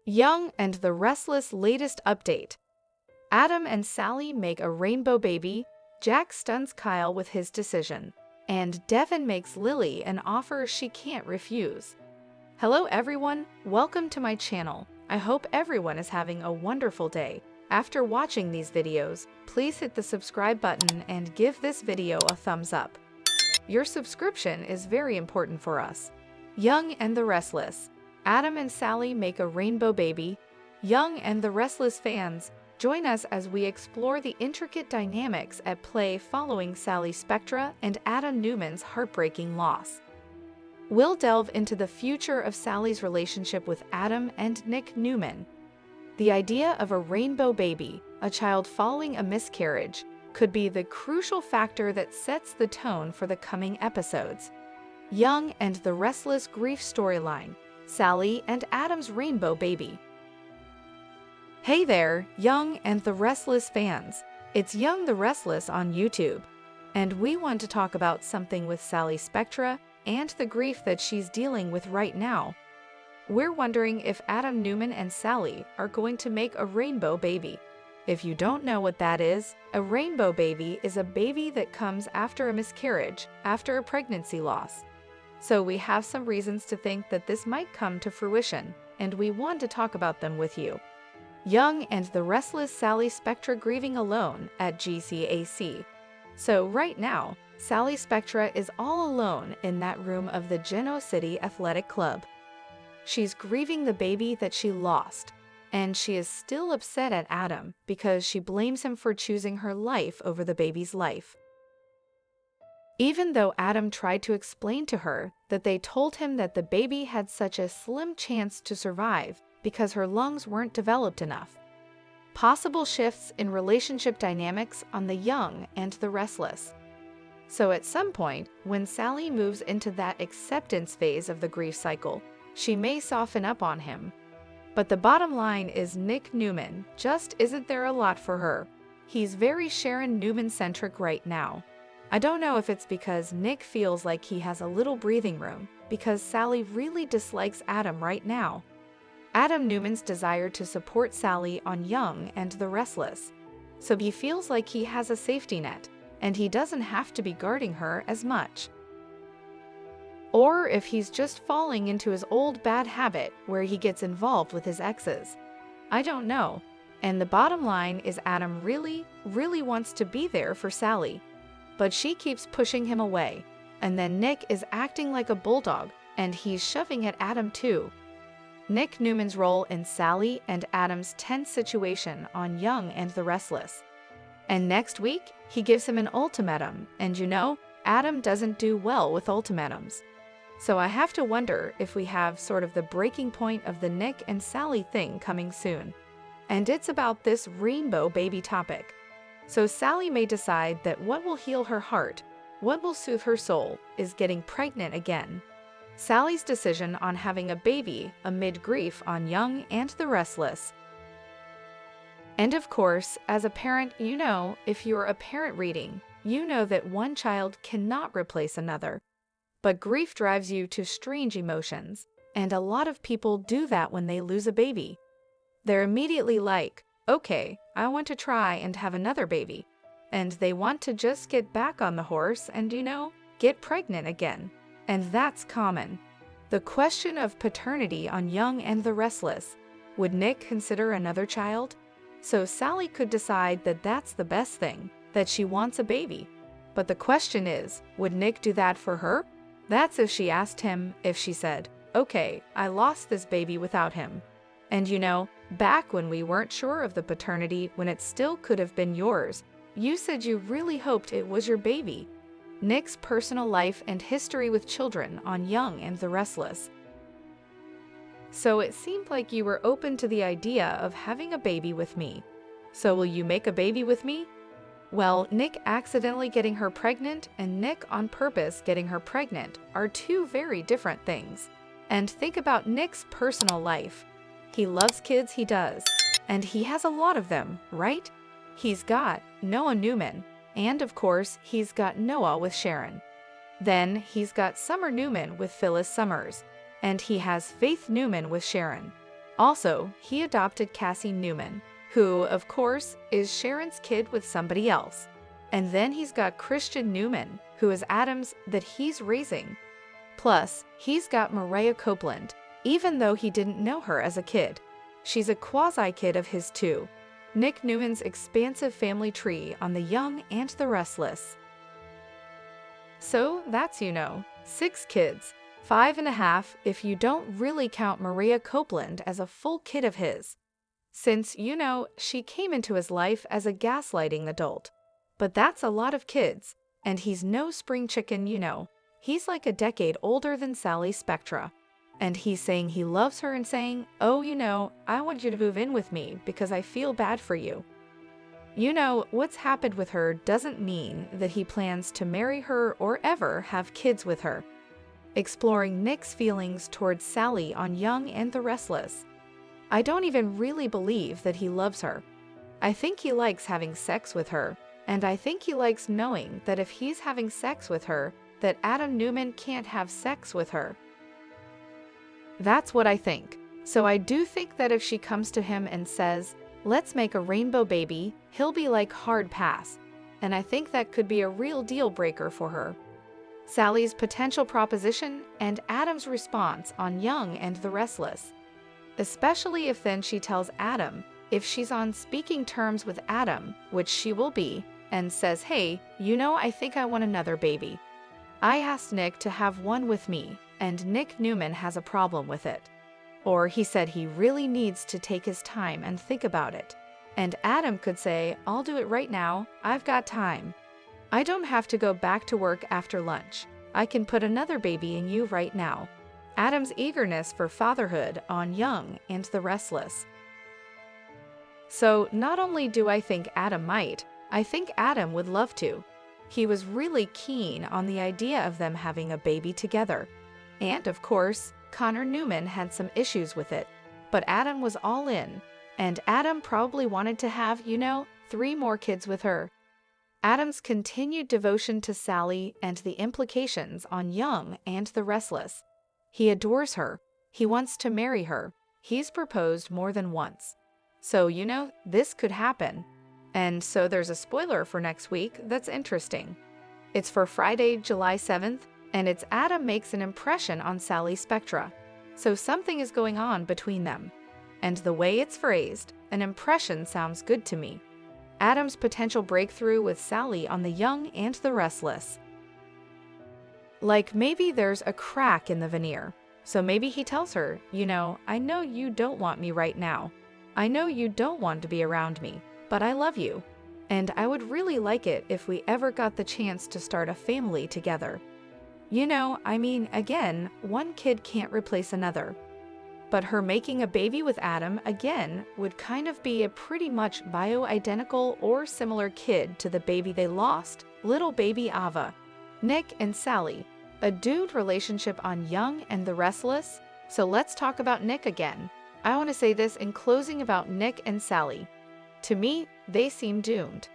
Y&R and the Restles latest update. Adam and Sally make a rainbow baby, Jack stuns Kyle with his decision, and Devin makes Lily an offer she can't refuse. Hello everyone, welcome to my channel. I hope everyone is having a wonderful day. After watching these videos, please hit the subscribe button and give this video a thumbs up. Your subscription is very important for us. Y&R and the Restles. Adam and Sally make a rainbow baby. Y&R and the Restles fans, join us as we explore the intricate dynamics at play following Sally Spectra and Adam Newman's heartbreaking loss. We'll delve into the future of Sally's relationship with Adam and Nick Newman. The idea of a rainbow baby, a child following a miscarriage, could be the crucial factor that sets the tone for the coming episodes. Y&R and the Restles grief storyline. Sally and Adam's rainbow baby. Hey there, Y&R and the Restles fans. It's Y&R the Restles on YouTube. And we want to talk about something with Sally Spectra and the grief that she's dealing with right now. We're wondering if Adam Newman and Sally are going to make a rainbow baby. If you don't know what that is, a rainbow baby is a baby that comes after a miscarriage, after a pregnancy loss. So we have some reasons to think that this might come to fruition, and we want to talk about them with you. Y&R and the Restles Sally Spectra grieving alone at GCAC. So right now, Sally Spectra is all alone in that room of the Geno City Athletic Club. She's grieving the baby that she lost, and she is still upset at Adam because she blames him for choosing her life over the baby's life. Even though Adam tried to explain to her that they told him that the baby had such a slim chance to survive because her lungs weren't developed enough. Possible shifts in relationship dynamics on the Y&R and the Restles. So at some point, when Sally moves into that acceptance phase of the grief cycle, she may soften up on him. But the bottom line is Nick Newman just isn't there a lot for her. He's very Sharon Newman-centric right now. I don't know if it's because Nick feels like he has a little breathing room, because Sally really dislikes Adam right now. Adam Newman's desire to support Sally on Y&R and the Restles. So he feels like he has a safety net, and he doesn't have to be guarding her as much. Or if he's just falling into his old bad habit where he gets involved with his exes. I don't know. And the bottom line is Adam really wants to be there for Sally. But she keeps pushing him away, and then Nick is acting like a bulldog, and he's shoving at Adam too. Nick Newman's role in Sally and Adam's tense situation on Y&R and the Restles. And next week, he gives him an ultimatum, and you know, Adam doesn't do well with ultimatums. So I have to wonder if we have sort of the breaking point of the Nick and Sally thing coming soon. And it's about this rainbow baby topic. So Sally may decide that what will heal her heart, what will soothe her soul, is getting pregnant again. Sally's decision on having a baby amid grief on Y&R and the Restles. And of course, as a parent, you know, if you're a parent reading, you know that one child cannot replace another. But grief drives you to strange emotions, and a lot of people do that when they lose a baby. They're immediately like, okay, I want to try and have another baby. And they want to just get back on the horse and, you know, get pregnant again. And that's common. The question of paternity on Y&R and the Restles. Would Nick consider another child? So Sally could decide that that's the best thing, that she wants a baby. But the question is, would Nick do that for her? That's if she asked him, if she said, okay, I lost this baby without him. And you know, back when we weren't sure of the paternity, when it still could have been yours, you said you really hoped it was your baby. Nick's personal life and history with children on Y&R and the Restles. So it seemed like you were open to the idea of having a baby with me. So will you make a baby with me? Well, Nick accidentally getting her pregnant and Nick on purpose getting her pregnant are two very different things. And think about Nick's personal life. He loves kids, he does. And he has a lot of them, right? He's got Noah Newman, and of course, he's got Noah with Sharon. Then he's got Summer Newman with Phyllis Summers, and he has Faith Newman with Sharon. Also, he adopted Cassie Newman, who, of course, is Sharon's kid with somebody else. And then he's got Christian Newman, who is Adam's that he's raising. Plus, he's got Mariah Copeland, even though he didn't know her as a kid. She's a quasi-kid of his too. Nick Newman's expansive family tree on the Young and the Restless. So that's 6 kids, 5.5 if you don't really count Mariah Copeland as a full kid of his. Since, she came into his life as a gaslighting adult. But that's a lot of kids, and he's no spring chicken, He's like a decade older than Sally Spectra. And he's saying he loves her and saying, oh, I want you to move in with me because I feel bad for you. What's happened with her doesn't mean that he plans to marry her or ever have kids with her. Exploring Nick's feelings towards Sally on Young and the Restless. I don't even really believe that he loves her. I think he likes having sex with her, and I think he likes knowing that if he's having sex with her, that Adam Newman can't have sex with her. That's what I think. So I do think that if she comes to him and says, let's make a rainbow baby, he'll be like hard pass. And I think that could be a real deal breaker for her. Sally's potential proposition and Adam's response on Young and the Restless. Especially if then she tells Adam, if she's on speaking terms with Adam, which she will be, and says, hey, I think I want another baby. I asked Nick to have one with me, and Nick Newman has a problem with it. Or he said he really needs to take his time and think about it. And Adam could say, I'll do it right now, I've got time. I don't have to go back to work after lunch. I can put another baby in you right now. Adam's eagerness for fatherhood on Young and the Restless. So not only do I think Adam might, I think Adam would love to. He was really keen on the idea of them having a baby together. And of course, Connor Newman had some issues with it. But Adam was all in. And Adam probably wanted to have, 3 more kids with her. Adam's continued devotion to Sally and the implications on Young and the Restless. He adores her. He wants to marry her. He's proposed more than once. So, this could happen. And so there's a spoiler for next week that's interesting. It's for Friday, July 7th, and it's Adam makes an impression on Sally Spectra. So something is going on between them. And the way it's phrased, an impression sounds good to me. Adam's potential breakthrough with Sally on the Young and the Restless. Like maybe there's a crack in the veneer. So maybe he tells her, I know you don't want me right now. I know you don't want to be around me, but I love you. And I would really like it if we ever got the chance to start a family together. Again, one kid can't replace another. But her making a baby with Adam, again, would kind of be a pretty much bio-identical or similar kid to the baby they lost, little baby Ava. Nick and Sally, a doomed relationship on Young and the Restless. So let's talk about Nick again. I want to say this in closing about Nick and Sally. To me, they seemed doomed.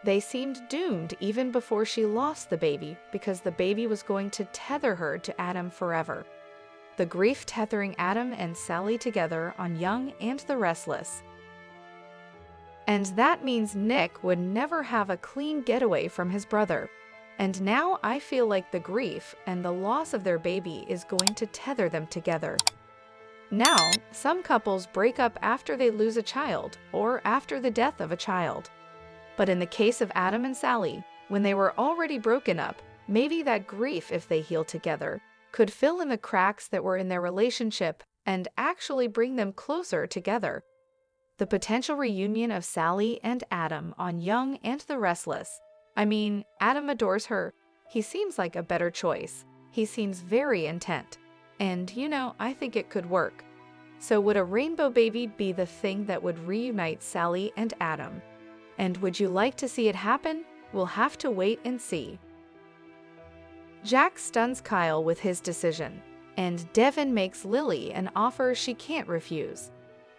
They seemed doomed even before she lost the baby because the baby was going to tether her to Adam forever. The grief tethering Adam and Sally together on Young and the Restless. And that means Nick would never have a clean getaway from his brother. And now I feel like the grief and the loss of their baby is going to tether them together. Now, some couples break up after they lose a child or after the death of a child. But in the case of Adam and Sally, when they were already broken up, maybe that grief, if they heal together, could fill in the cracks that were in their relationship and actually bring them closer together. The potential reunion of Sally and Adam on Young and the Restless. Adam adores her. He seems like a better choice. He seems very intent. And, I think it could work. So would a rainbow baby be the thing that would reunite Sally and Adam? And would you like to see it happen? We'll have to wait and see. Jack stuns Kyle with his decision, and Devin makes Lily an offer she can't refuse.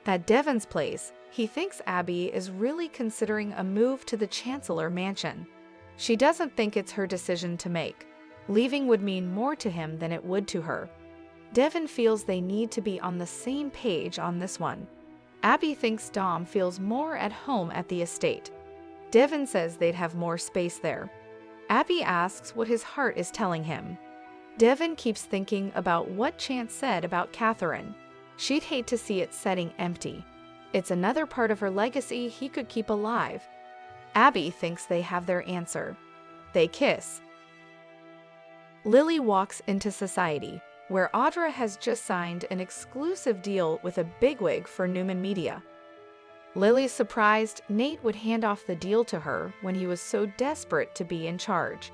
At Devin's place, he thinks Abby is really considering a move to the Chancellor Mansion. She doesn't think it's her decision to make. Leaving would mean more to him than it would to her. Devin feels they need to be on the same page on this one. Abby thinks Dom feels more at home at the estate. Devin says they'd have more space there. Abby asks what his heart is telling him. Devin keeps thinking about what Chance said about Catherine. She'd hate to see it setting empty. It's another part of her legacy he could keep alive. Abby thinks they have their answer. They kiss. Lily walks into society, where Audra has just signed an exclusive deal with a bigwig for Newman Media. Lily's surprised Nate would hand off the deal to her when he was so desperate to be in charge.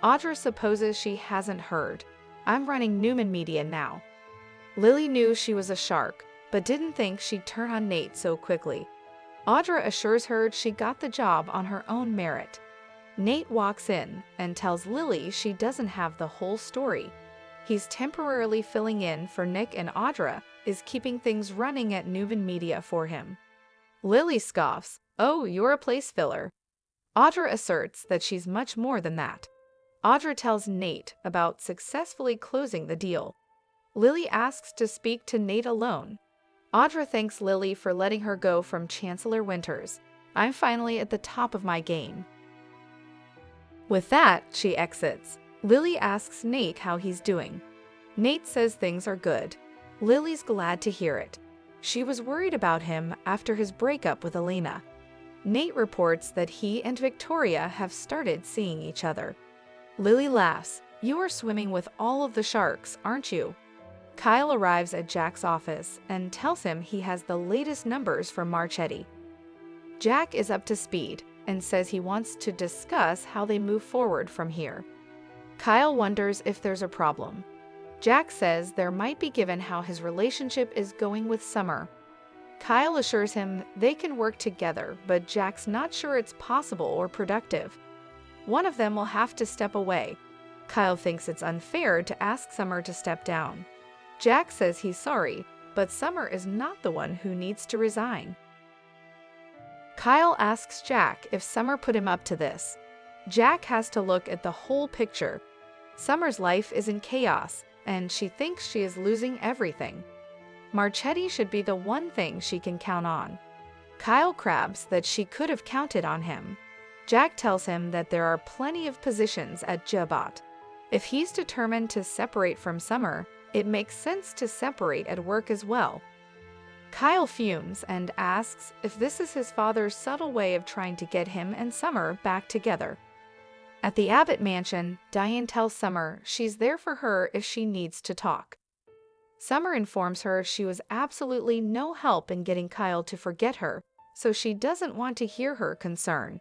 Audra supposes she hasn't heard. I'm running Newman Media now. Lily knew she was a shark, but didn't think she'd turn on Nate so quickly. Audra assures her she got the job on her own merit. Nate walks in and tells Lily she doesn't have the whole story. He's temporarily filling in for Nick, and Audra is keeping things running at Newman Media for him. Lily scoffs, "Oh, you're a place filler." Audra asserts that she's much more than that. Audra tells Nate about successfully closing the deal. Lily asks to speak to Nate alone. Audra thanks Lily for letting her go from Chancellor Winters. "I'm finally at the top of my game." With that, she exits. Lily asks Nate how he's doing. Nate says things are good. Lily's glad to hear it. She was worried about him after his breakup with Elena. Nate reports that he and Victoria have started seeing each other. Lily laughs. "You are swimming with all of the sharks, aren't you?" Kyle arrives at Jack's office and tells him he has the latest numbers for Marchetti. Jack is up to speed and says he wants to discuss how they move forward from here. Kyle wonders if there's a problem. Jack says there might be given how his relationship is going with Summer. Kyle assures him they can work together, but Jack's not sure it's possible or productive. One of them will have to step away. Kyle thinks it's unfair to ask Summer to step down. Jack says he's sorry, but Summer is not the one who needs to resign. Kyle asks Jack if Summer put him up to this. Jack has to look at the whole picture. Summer's life is in chaos, and she thinks she is losing everything. Marchetti should be the one thing she can count on. Kyle crabs that she could have counted on him. Jack tells him that there are plenty of positions at Jabot. If he's determined to separate from Summer, it makes sense to separate at work as well. Kyle fumes and asks if this is his father's subtle way of trying to get him and Summer back together. At the Abbott mansion, Diane tells Summer she's there for her if she needs to talk. Summer informs her she was absolutely no help in getting Kyle to forget her, so she doesn't want to hear her concern.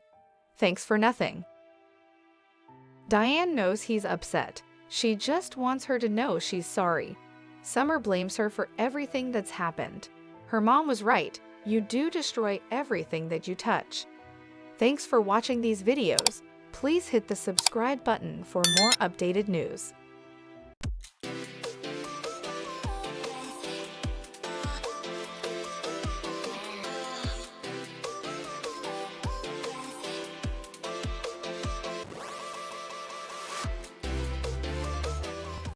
Thanks for nothing. Diane knows he's upset. She just wants her to know she's sorry. Summer blames her for everything that's happened. Her mom was right. You do destroy everything that you touch. Thanks for watching these videos. Please hit the subscribe button for more updated news.